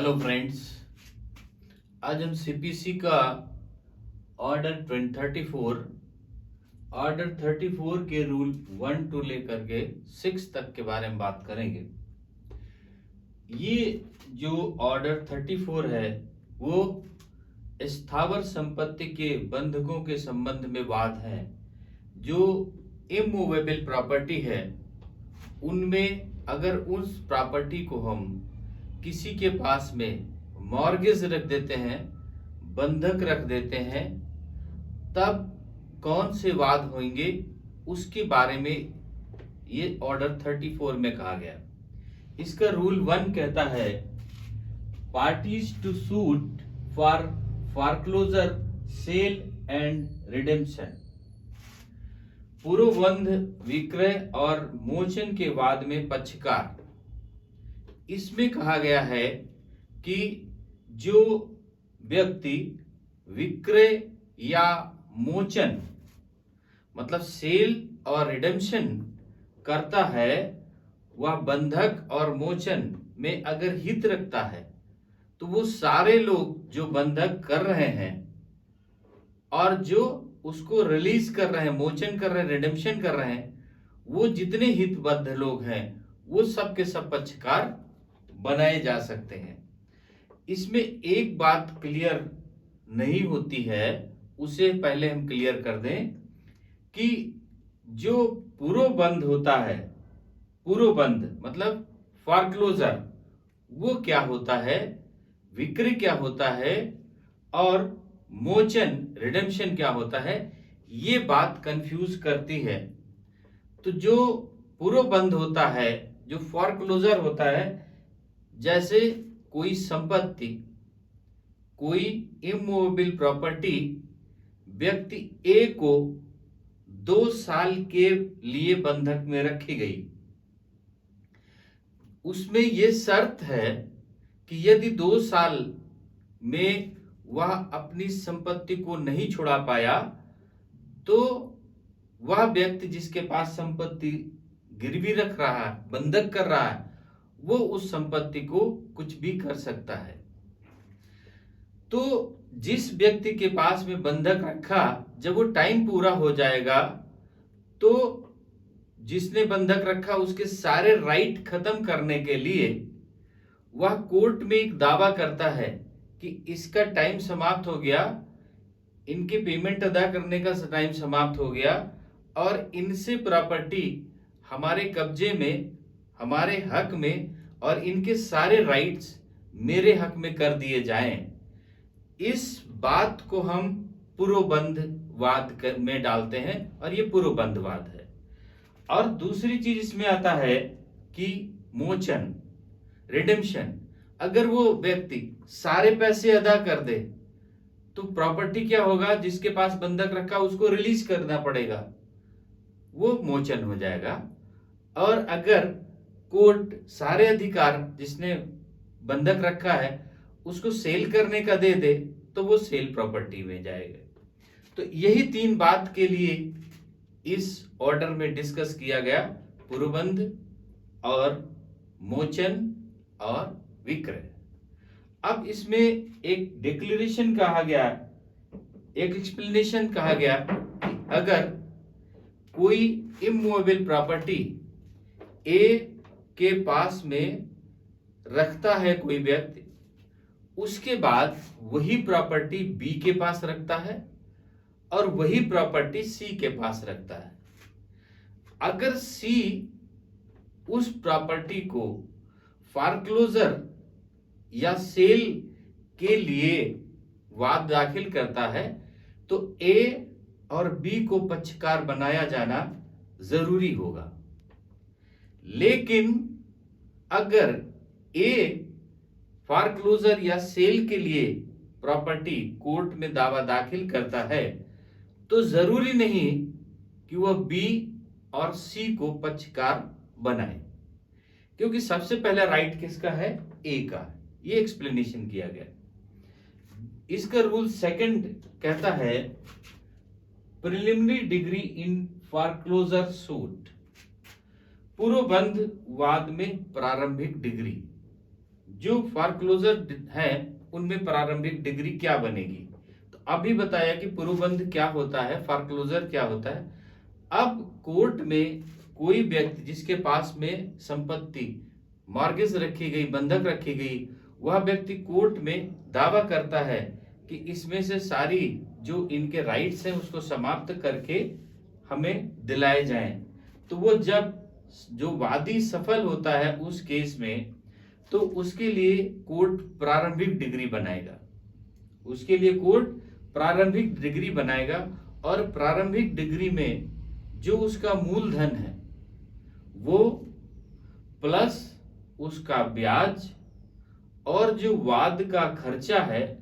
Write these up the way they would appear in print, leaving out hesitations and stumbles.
Hello friends, आज हम CPC का ऑर्डर 34 के रूल 1 टू लेकर के 6 तक के बारे में बात करेंगे। ये जो ऑर्डर 34 है वो स्थावर संपत्ति के बंधकों के संबंध में बात है। जो इमूवेबल प्रॉपर्टी है उनमें अगर उस प्रॉपर्टी को हम किसी के पास में मॉर्गेज रख देते हैं, बंधक रख देते हैं, तब कौन से वाद होंगे उसके बारे में ये ऑर्डर 34 में कहा गया। इसका रूल 1 कहता है parties to suit for foreclosure, sale and redemption. पूर्वबंध, विक्रय और मोचन के वाद में पक्षकार। इसमें कहा गया है कि जो व्यक्ति विक्रय या मोचन मतलब सेल और रिडेम्पशन करता है वह बंधक और मोचन में अगर हित रखता है तो वो सारे लोग जो बंधक कर रहे हैं और जो उसको रिलीज कर रहे हैं, मोचन कर रहे हैं, रिडेम्पशन कर रहे हैं, वो जितने हितबद्ध लोग हैं वो सब के सब पक्षकार बनाए जा सकते हैं। इसमें एक बात क्लियर नहीं होती है, उसे पहले हम क्लियर कर दें कि जो पूर्वबंध होता है, पूर्वबंध मतलब फॉरक्लोजर, वो क्या होता है, विक्रय क्या होता है और मोचन रिडेम्पशन क्या होता है, ये बात कंफ्यूज करती है। तो जो पूर्वबंध होता है, जो फॉरक्लोजर होता है, जैसे कोई संपत्ति, कोई इमूवेबल प्रॉपर्टी व्यक्ति ए को 2 साल के लिए बंधक में रखी गई, उसमें यह शर्त है कि यदि 2 साल में वह अपनी संपत्ति को नहीं छुड़ा पाया तो वह व्यक्ति जिसके पास संपत्ति गिरवी रख रहा है, बंधक कर रहा है, वो उस संपत्ति को कुछ भी कर सकता है। तो जिस व्यक्ति के पास में बंधक रखा, जब वो टाइम पूरा हो जाएगा तो जिसने बंधक रखा उसके सारे राइट खत्म करने के लिए वह कोर्ट में एक दावा करता है कि इसका टाइम समाप्त हो गया, इनके पेमेंट अदा करने का टाइम समाप्त हो गया और इनसे प्रॉपर्टी हमारे कब्जे में, हमारे हक में, और इनके सारे राइट्स मेरे हक में कर दिए जाएं। इस बात को हम पूर्वबंधवाद में डालते हैं और ये पूर्वबंधवाद है। और दूसरी चीज इसमें आता है कि मोचन, रिडेम्पशन। अगर वो व्यक्ति सारे पैसे अदा कर दे तो प्रॉपर्टी क्या होगा, जिसके पास बंधक रखा उसको रिलीज करना पड़ेगा, वो मोचन हो जाएगा। और अगर कोर्ट सारे अधिकार जिसने बंधक रखा है उसको सेल करने का दे दे तो वो सेल प्रॉपर्टी में जाएगा। तो यही 3 बात के लिए इस ऑर्डर में डिस्कस किया गया, पूर्वबंध और मोचन और विक्रय। अब इसमें एक डिक्लेरेशन कहा गया, एक एक्सप्लेनेशन कहा गया कि अगर कोई इमूवेबल प्रॉपर्टी ए के पास में रखता है कोई व्यक्ति, उसके बाद वही प्रॉपर्टी बी के पास रखता है और वही प्रॉपर्टी सी के पास रखता है। अगर सी उस प्रॉपर्टी को फॉरक्लोजर या सेल के लिए वाद दाखिल करता है तो ए और बी को पक्षकार बनाया जाना जरूरी होगा। लेकिन अगर ए फॉरक्लोजर या सेल के लिए प्रॉपर्टी कोर्ट में दावा दाखिल करता है तो जरूरी नहीं कि वह बी और सी को पक्षकार बनाए, क्योंकि सबसे पहला राइट किसका है, ए का। ये एक्सप्लेनेशन किया गया। इसका रूल 2 कहता है preliminary degree in foreclosure suit. पूर्वबंध वाद में प्रारंभिक डिग्री, जो फॉरक्लोजर है उनमें प्रारंभिक डिग्री क्या बनेगी। तो अभी बताया कि पूर्वबंध क्या होता है, फॉरक्लोजर क्या होता है। अब कोर्ट में कोई व्यक्ति जिसके पास में संपत्ति मॉर्गेज रखी गई, बंधक रखी गई, वह व्यक्ति कोर्ट में दावा करता है कि इसमें से सारी जो इनके राइट्स हैं उसको समाप्त करके हमें दिलाए जाएं। तो वो जब जो वादी सफल होता है उस केस में, तो उसके लिए कोर्ट प्रारंभिक डिग्री बनाएगा, उसके लिए कोर्ट प्रारंभिक डिग्री बनाएगा। और प्रारंभिक डिग्री में जो उसका मूलधन है वो प्लस उसका ब्याज और जो वाद का खर्चा है,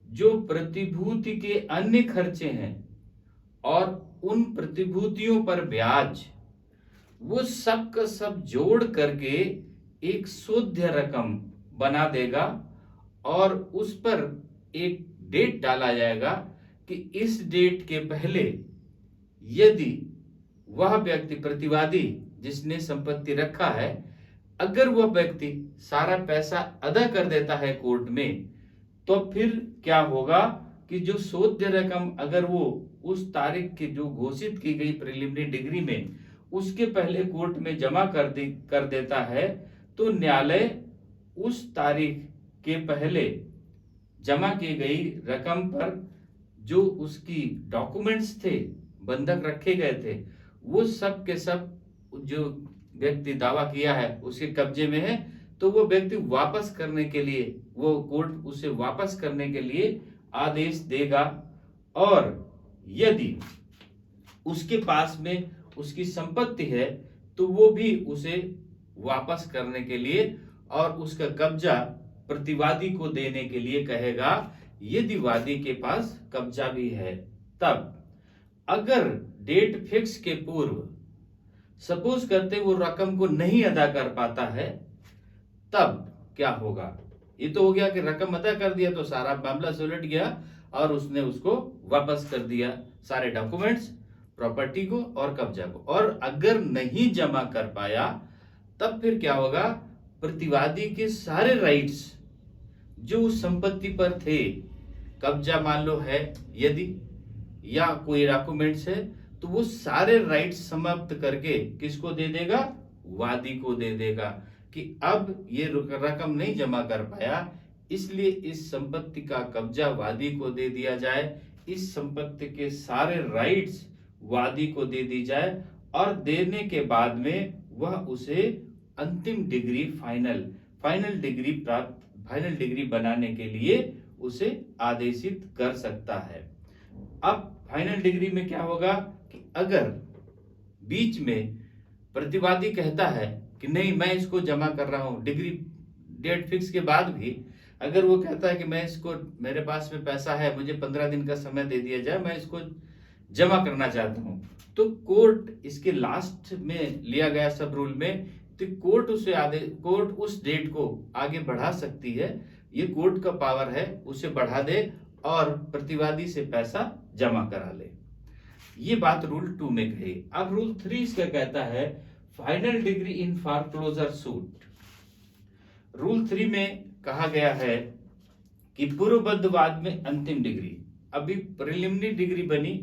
जो प्रतिभूति के अन्य खर्चे हैं और उन प्रतिभूतियों पर ब्याज, वो सब का सब जोड़ करके एक शुद्ध रकम बना देगा और उस पर एक डेट डाला जाएगा कि इस डेट के पहले यदि वह व्यक्ति, प्रतिवादी जिसने संपत्ति रखा है, अगर वह व्यक्ति सारा पैसा अदा कर देता है कोर्ट में, तो फिर क्या होगा कि जो शुद्ध रकम अगर वो उस तारीख की जो घोषित की गई प्रिलिमिनरी डिग्री में उसके पहले कोर्ट में जमा कर देता है, तो न्यायालय उस तारीख के पहले जमा की गई रकम पर जो उसकी डॉक्यूमेंट्स थे, बंधक रखे गए थे, वो सब के सब जो व्यक्ति दावा किया है उसके कब्जे में है। तो वो व्यक्ति वापस करने के लिए, वो कोर्ट उसे वापस करने के लिए आदेश देगा। और यदि उसके पास में उसकी संपत्ति है तो वो भी उसे वापस करने के लिए और उसका कब्जा प्रतिवादी को देने के लिए कहेगा, यदि वादी के पास कब्जा भी है। तब अगर डेट फिक्स के पूर्व सपोज करते वो रकम को नहीं अदा कर पाता है, तब क्या होगा। ये तो हो गया कि रकम अदा कर दिया तो सारा मामला सुलझ गया और उसने उसको वापस कर दिया, सारे डॉक्यूमेंट्स, प्रॉपर्टी को और कब्जा को। और अगर नहीं जमा कर पाया तब फिर क्या होगा, प्रतिवादी के सारे राइट्स जो उस संपत्ति पर थे, कब्जा मान लो है यदि, या कोई डॉक्यूमेंट्स है, तो वो सारे राइट्स समाप्त करके किसको दे देगा, वादी को दे देगा कि अब ये रकम नहीं जमा कर पाया, इसलिए इस संपत्ति का कब्जा वादी को दे दिया जाए, इस संपत्ति के सारे राइट्स वादी को दे दी जाए। और देने के बाद में वह उसे अंतिम डिग्री, फाइनल डिग्री बनाने के लिए उसे आदेशित कर सकता है। अब फाइनल डिग्री में क्या होगा कि अगर बीच में प्रतिवादी कहता है कि नहीं मैं इसको जमा कर रहा हूं, डिग्री डेट फिक्स के बाद भी अगर वो कहता है कि मैं इसको, मेरे पास में पैसा है, मुझे 15 दिन का समय दे दिया जाए, मैं इसको जमा करना चाहता हूं, तो कोर्ट इसके लास्ट में लिया गया सब रूल में, तो कोर्ट उस डेट को आगे बढ़ा सकती है। ये कोर्ट का पावर है, उसे बढ़ा दे और प्रतिवादी से पैसा जमा करा ले। ये बात रूल 2 में कही। अब रूल 3 इसका कहता है final decree in foreclosure suit. Rule 3 में कहा गया है कि पूर्वबद्ध वाद में अंतिम डिग्री, अभी प्रिलिमिनरी डिग्री बनी,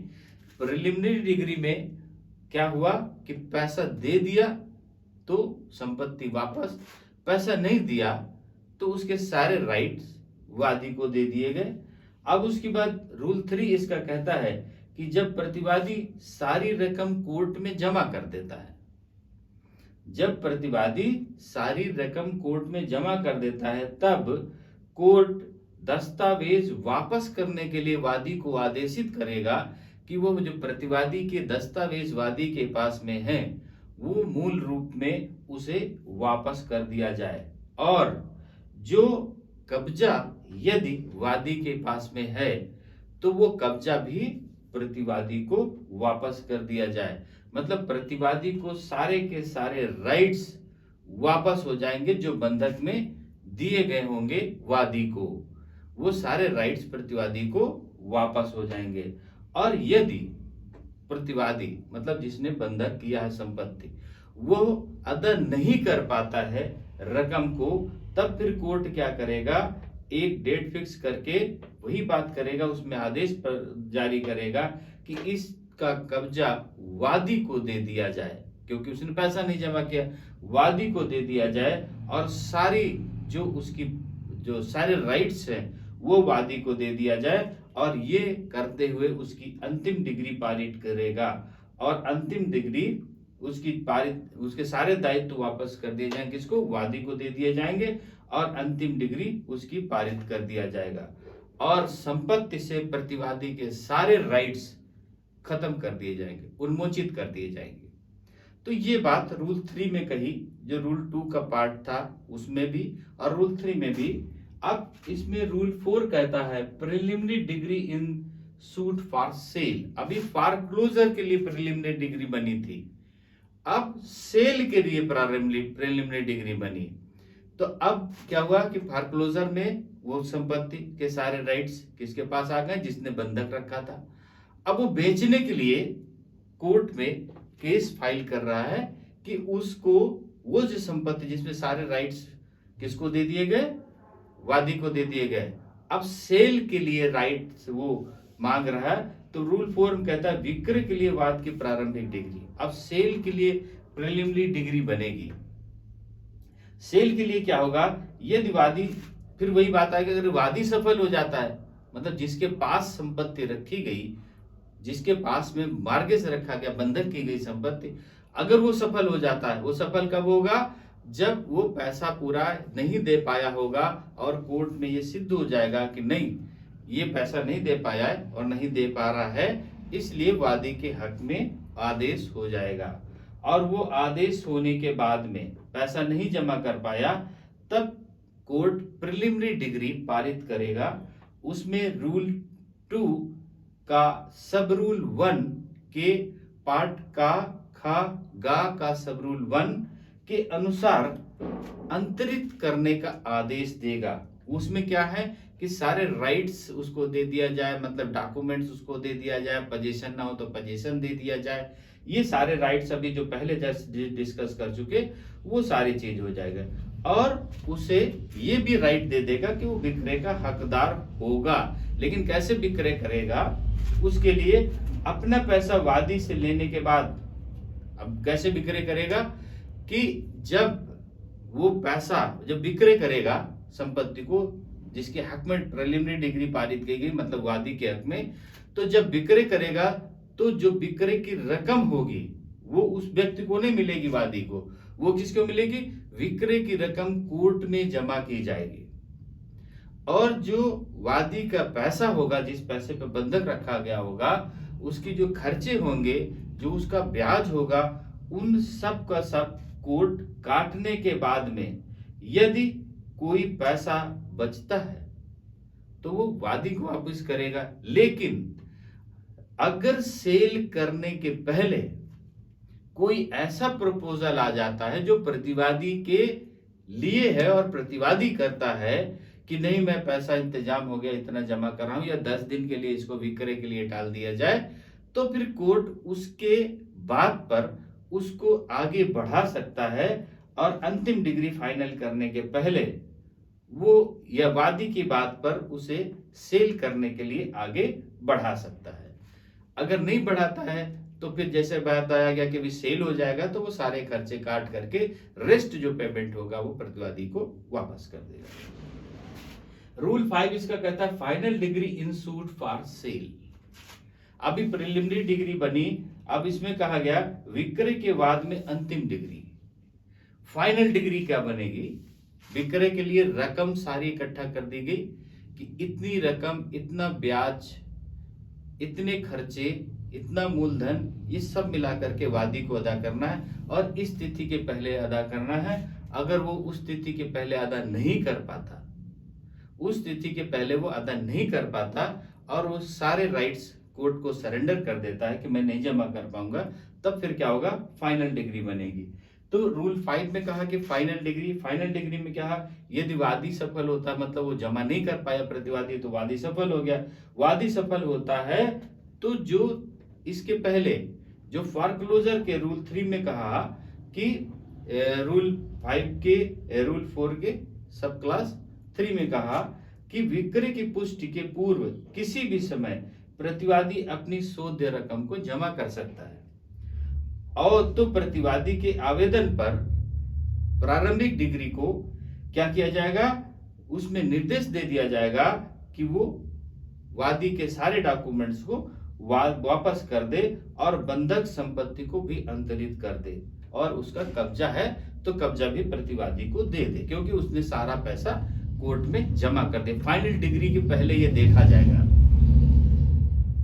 प्रिलिमिनरी डिग्री में क्या हुआ कि पैसा दे दिया तो संपत्ति वापस, पैसा नहीं दिया तो उसके सारे राइट्स वादी को दे दिए गए। अब उसके बाद रूल 3 इसका कहता है कि जब प्रतिवादी सारी रकम कोर्ट में जमा कर देता है, जब प्रतिवादी सारी रकम कोर्ट में जमा कर देता है, तब कोर्ट दस्तावेज वापस करने के लिए वादी को आदेशित करेगा कि वो जो प्रतिवादी के दस्तावेज वादी के पास में है वो मूल रूप में उसे वापस कर दिया जाए, और जो कब्जा यदि वादी के पास में है तो वो कब्जा भी प्रतिवादी को वापस कर दिया जाए। मतलब प्रतिवादी को सारे के सारे राइट्स वापस हो जाएंगे जो बंधक में दिए गए होंगे वादी को, वो सारे राइट्स प्रतिवादी को वापस हो जाएंगे। और यदि प्रतिवादी मतलब जिसने बंधक किया है संपत्ति, वो अदा नहीं कर पाता है रकम को, तब फिर कोर्ट क्या करेगा, एक डेट फिक्स करके वही बात करेगा, उसमें आदेश पर जारी करेगा कि इसका कब्जा वादी को दे दिया जाए, क्योंकि उसने पैसा नहीं जमा किया, वादी को दे दिया जाए और सारी जो उसकी जो सारे राइट्स हैं वो वादी को दे दिया जाए। और ये करते हुए उसकी अंतिम डिग्री पारित करेगा और अंतिम डिग्री उसकी पारित, उसके सारे दायित्व वापस कर दिए जाएंगे, किसको, वादी को दे दिए जाएंगे और अंतिम डिग्री उसकी पारित कर दिया जाएगा और संपत्ति से प्रतिवादी के सारे राइट्स खत्म कर दिए जाएंगे, उन्मोचित कर दिए जाएंगे। तो ये बात रूल 3 में कही, जो रूल 2 का पार्ट था उसमें भी और रूल 3 में भी। अब इसमें रूल 4 कहता है preliminary degree in suit for sale. अभी फॉर क्लोजर के लिए प्रिलिमिनरी डिग्री बनी थी, अब सेल के लिए प्रिलिमिनरी डिग्री बनी। तो अब क्या हुआ कि फॉर क्लोजर में वो संपत्ति के सारे राइट्स किसके पास आ गए, जिसने बंधक रखा था। अब वो बेचने के लिए कोर्ट में केस फाइल कर रहा है कि उसको वो जो संपत्ति जिसमें सारे राइट्स किसको दे दिए गए, वादी को दे दिए गए, अब सेल के लिए राइट्स वो मांग रहा है। तो रूल 4 में कहता है विक्रय के लिए वाद की प्रारंभिक डिग्री। अब सेल के लिए प्रिलिमिनरी डिग्री बनेगी। सेल के लिए क्या होगा, यदि वादी, फिर वही बात है कि अगर वादी सफल हो जाता है, मतलब जिसके पास संपत्ति रखी गई, जिसके पास में मार्गे से रखा गया, बंधक की गई संपत्ति, अगर वो सफल हो जाता है, वो सफल कब होगा, जब वो पैसा पूरा नहीं दे पाया होगा और कोर्ट में ये सिद्ध हो जाएगा कि नहीं, ये पैसा नहीं दे पाया है और नहीं दे पा रहा है, इसलिए वादी के हक में आदेश हो जाएगा। और वो आदेश होने के बाद में पैसा नहीं जमा कर पाया, तब कोर्ट प्रिलिमिनरी डिग्री पारित करेगा। उसमें रूल 2 का सब रूल 1 के पार्ट का खा गा का सब रूल 1 के अनुसार अंतरित करने का आदेश देगा। उसमें क्या है कि सारे राइट्स उसको दे दिया जाए, मतलब डॉक्यूमेंट्स उसको दे दिया जाए, पोजीशन ना हो तो पोजीशन दे दिया जाए, ये सारे राइट्स अभी जो पहले जस्ट डिस्कस कर चुके वो सारी चीज हो जाएगा। और उसे ये भी राइट दे देगा कि वो विक्रय का हकदार होगा। लेकिन कैसे विक्रय करेगा, उसके लिए अपना पैसा वादी से लेने के बाद, अब कैसे विक्रय करेगा कि जब वो पैसा जब विक्रय करेगा संपत्ति को जिसके हक में प्रिलिमिनरी डिग्री पारित की गई, मतलब वादी के हक में, तो जब विक्रय करेगा तो जो विक्रय की रकम होगी वो उस व्यक्ति को नहीं मिलेगी, वादी को, वो किसको मिलेगी, विक्रय की रकम कोर्ट में जमा की जाएगी। और जो वादी का पैसा होगा, जिस पैसे पे बंधक रखा गया होगा, उसकी जो खर्चे होंगे, जो उसका ब्याज होगा, उन सब का सब कोर्ट काटने के बाद में यदि कोई पैसा बचता है तो वो वादी को वापस करेगा। लेकिन अगर सेल करने के पहले कोई ऐसा प्रपोजल आ जाता है जो प्रतिवादी के लिए है और प्रतिवादी करता है कि नहीं, मैं पैसा इंतजाम हो गया, इतना जमा कर रहा हूं, या 10 दिन के लिए इसको विक्रय के लिए टाल दिया जाए, तो फिर कोर्ट उसके बात पर उसको आगे बढ़ा सकता है और अंतिम डिग्री फाइनल करने के पहले वो या वादी की बात पर उसे सेल करने के लिए आगे बढ़ा सकता है। अगर नहीं बढ़ाता है तो फिर जैसे बात आया गया कि भी सेल हो जाएगा, तो वो सारे खर्चे काट करके रेस्ट जो पेमेंट होगा वो प्रतिवादी को वापस कर देगा। रूल 5 इसका कहता है final decree in suit for sale. अभी प्रिलिमिनरी डिग्री बनी, अब इसमें कहा गया विक्रय के बाद में अंतिम डिग्री। फाइनल डिग्री क्या बनेगी, विक्रय के लिए रकम सारी इकट्ठा कर दी गई कि इतनी रकम, इतना ब्याज, इतने खर्चे, इतना मूलधन, ये सब मिलाकर के वादी को अदा करना है और इस तिथि के पहले अदा करना है। अगर वो उस तिथि के पहले अदा नहीं कर पाता, उस तिथि के पहले वो अदा नहीं कर पाता और वो सारे राइट्स कोर्ट को सरेंडर कर देता है कि मैं नहीं जमा कर पाऊंगा, तब फिर क्या होगा, फाइनल डिग्री बनेगी। तो रूल 5 में कहा कि फाइनल डिग्री में क्या है, यदि वादी सफल होता, मतलब वो जमा नहीं कर पाया प्रतिवादी, तो वादी सफल हो गया। वादी सफल होता है तो जो इसके पहले जो फॉरक्लोजर के रूल 3 में कहा कि रूल 5 के रूल 4 के सब क्लास 3 में कहा कि विक्रय की पुष्टि के पूर्व किसी भी समय प्रतिवादी अपनी शोध्य रकम को जमा कर सकता है, और तो प्रतिवादी के आवेदन पर प्रारंभिक डिग्री को क्या किया जाएगा, उसमें निर्देश दे दिया जाएगा कि वो वादी के सारे डॉक्यूमेंट्स को वापस कर दे और बंधक संपत्ति को भी अंतरित कर दे, और उसका कब्जा है तो कब्जा भी प्रतिवादी को दे दे, क्योंकि उसने सारा पैसा कोर्ट में जमा कर दे। फाइनल डिग्री के पहले ये देखा जाएगा।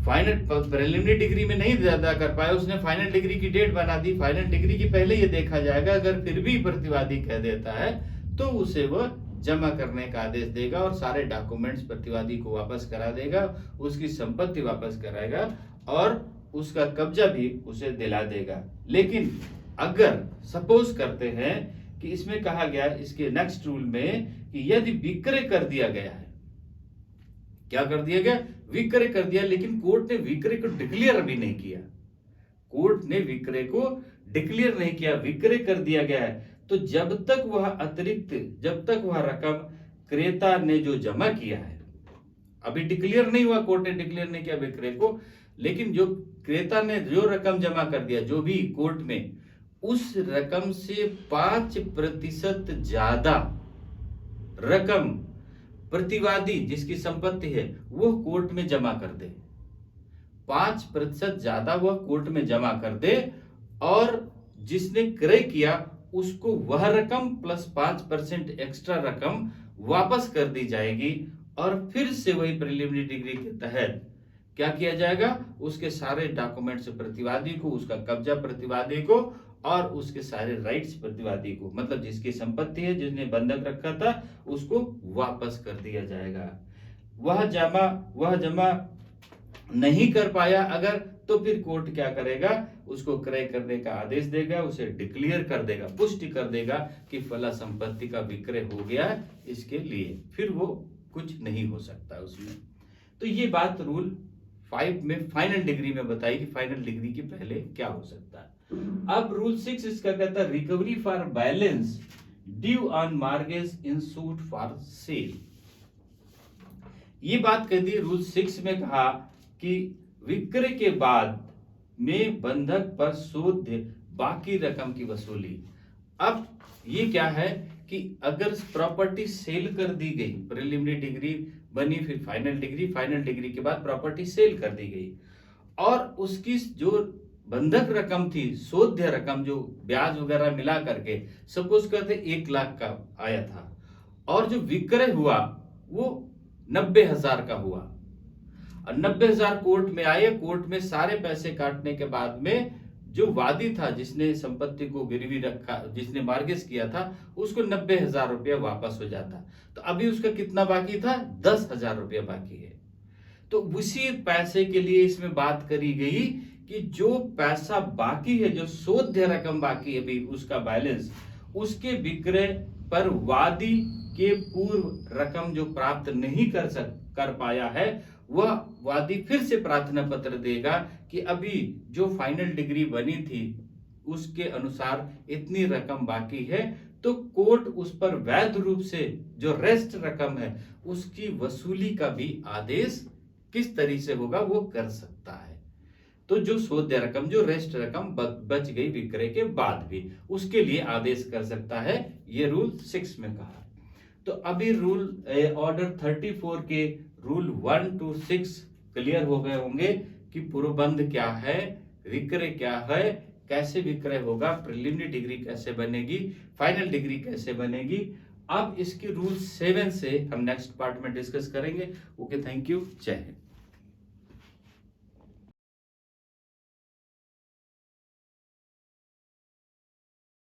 फाइनल प्रिलिमिनरी डिग्री में नहीं ज्यादा कर पाया, उसने फाइनल डिग्री की डेट बना दी, फाइनल डिग्री के पहले ये देखा जाएगा। अगर फिर भी प्रतिवादी कह देता है तो उसे वह जमा करने का आदेश देगा और सारे डॉक्यूमेंट्स प्रतिवादी को वापस करा देगा, उसकी संपत्ति वापस कराएगा और उसका कब्जा भी उसे दिला देगा। लेकिन अगर सपोज करते हैं कि इसमें कहा गया, इसके नेक्स्ट रूल में, कि यदि विक्रय कर दिया गया है, क्या कर दिया गया, विक्रय कर दिया, लेकिन कोर्ट ने विक्रय को डिक्लेयर अभी नहीं किया, कोर्ट ने विक्रय को डिक्लेयर नहीं किया, विक्रय कर दिया गया है, तो जब तक वह अतिरिक्त, जब तक वह रकम क्रेता ने जो जमा किया है, अभी डिक्लेयर नहीं हुआ, कोर्ट ने डिक्लेयर नहीं किया विक्रय को, लेकिन जो क्रेता ने जो रकम जमा कर दिया जो भी कोर्ट में, उस रकम से 5% ज्यादा रकम प्रतिवादी जिसकी संपत्ति है वो कोर्ट में जमा कर दे, 5% ज्यादा वह कोर्ट में जमा कर दे, और जिसने क्रय किया उसको वह रकम प्लस 5% एक्स्ट्रा रकम वापस कर दी जाएगी, और फिर से वही प्रिलिमिनरी डिग्री के तहत क्या किया जाएगा, उसके सारे डॉक्यूमेंट्स प्रतिवादी को, उसका कब्जा प्रतिवादी को, और उसके सारे राइट्स प्रतिवादी को, मतलब जिसकी संपत्ति है, जिसने बंधक रखा था, उसको वापस कर दिया जाएगा। वह जमा नहीं कर पाया अगर, तो फिर कोर्ट क्या करेगा, उसको क्रय करने का आदेश देगा, उसे डिक्लेयर कर देगा, पुष्टि कर देगा कि फला संपत्ति का विक्रय हो गया, इसके लिए फिर वो कुछ नहीं हो सकता उसमें। तो ये बात रूल 5 में फाइनल डिग्री में बताई कि फाइनल डिग्री के पहले क्या हो सकता है। अब रूल 6 इसका कहता है recovery for balance due on mortgage in suit for sale. ये बात कह दी रूल 6 में, कहा कि विक्रय के बाद में बंधक पर शोध्य बाकी रकम की वसूली। अब ये क्या है कि अगर प्रॉपर्टी सेल कर दी गई, प्रिलिमिनरी डिग्री बनी, फिर फाइनल डिग्री के बाद प्रॉपर्टी सेल कर दी गई, और उसकी जो बंधक रकम थी, शोध्य रकम, जो ब्याज वगैरह मिला करके सपोज करते 1 लाख का आया था, और जो विक्रय हुआ वो 90,000 का हुआ, और 90,000 कोर्ट में आए, कोर्ट में सारे पैसे काटने के बाद में जो वादी था, जिसने संपत्ति को गिरवी रखा, जिसने मार्गेज किया था, उसको 90,000 रुपया वापस हो जाता। तो अभी उसका कितना बाकी था, 10,000 रुपया बाकी है। तो उसी पैसे के लिए इसमें बात करी गई कि जो पैसा बाकी है, जो शोध्य रकम बाकी है अभी, उसका बैलेंस, उसके विक्रय पर वादी के पूर्व रकम जो प्राप्त नहीं कर पाया है, वह वादी फिर से प्रार्थना पत्र देगा कि अभी जो फाइनल डिग्री बनी थी उसके अनुसार इतनी रकम बाकी है, तो कोर्ट उस पर वैध रूप से जो रेस्ट रकम है उसकी वसूली का भी आदेश किस तरीके से होगा वो कर सकता है। तो जो शोध्य रकम, जो रेस्ट रकम बच गई विक्रय के बाद भी, उसके लिए आदेश कर सकता है, ये रूल 6 में कहा। तो अभी रूल ऑर्डर 34 के रूल 1 to 6 क्लियर हो गए होंगे कि पूर्वबंध क्या है, विक्रय क्या है, कैसे विक्रय होगा, प्रिलिमिनरी डिग्री कैसे बनेगी, फाइनल डिग्री कैसे बनेगी। अब इसकी रूल 7 से हम नेक्स्ट पार्ट में डिस्कस करेंगे। ओके, थैंक यू, जय हिंद।